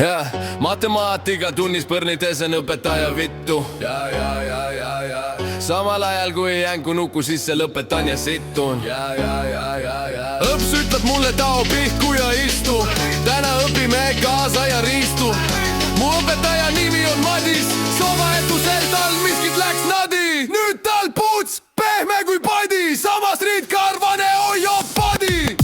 Ja matemaatika tunnis põrnitesen õpetaja vittu. Samal ajal kui jänku nuku sisse lõpetan ja sittun. Õps ütleb mulle tao pihku ja istu. Täna õpime kaasa ja riistu. Mu õpetaja nimi on Madis. Sovaetusel tal miskit läks nadi. Nüüd tal puuts pehme kui padi. Samas riid karvane ojo padi.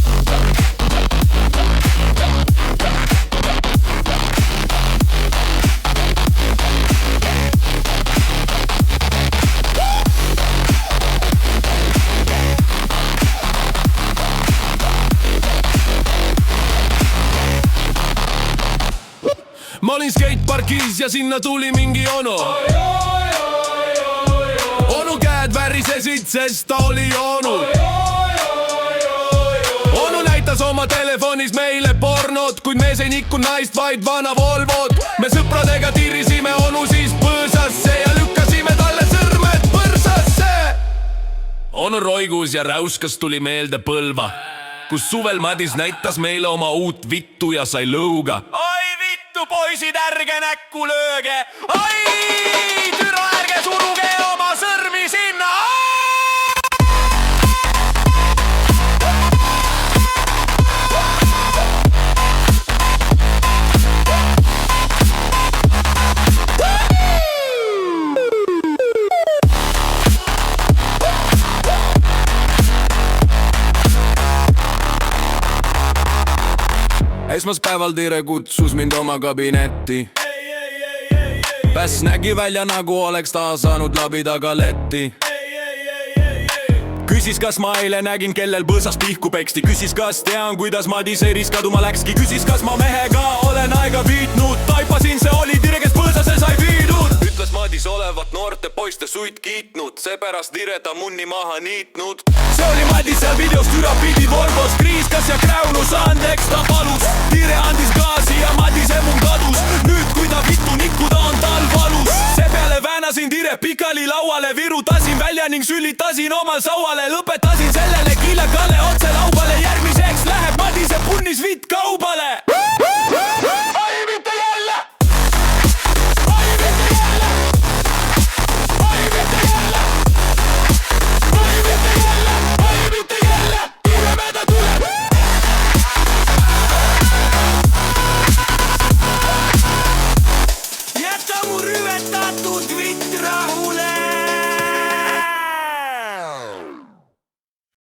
Ma olin skateparkis ja sinna tuli mingi onu. Onu käed värisesid, sest ta oli onu. Onu näitas oma telefonis meile pornot, kuid mees ei nikku naist, vaid vana Volvot. Me sõpradega tirisime onu siis põõsasse ja lükkasime talle sõrmed põrsasse. Onu roigus ja räuskas tuli meelde Põlva, kus suvel Madis näitas meile oma uut vittu ja sai lõuga. Poisid, ärge näkku lööge. Ai, türa, ärge suruge oma sõrmi sinna. Esmaspäeval Tire kutsus mind oma kabinetti. Päss nägi välja nagu oleks ta saanud labidaga letti. Küsis kas ma eile nägin, kellel põõsas pihku peksti. Küsis kas tean, kuidas Madis Eiris kaduma läkski. Küsis kas ma mehega olen aega viitnud. Taipasin, see oli Tire, kes põõsase sai viidud. Ütles Madis olevat noorte poiste suit kiitnud. Seepärast Tire ta munni maha niitnud. See oli Madis seal videos türapidi Volvos. Kriiskas ja kräunus, andeks ta palus. Tire andis gaasi ja Madise mun kadus. Nüüd kui ta vittu nikkuda on tal valus. Seepeale väänasin Tire pikali lauale. Virutasin välja ning sülitasin omal sauale. Lõpetasin sellele kiljakale otse lauale.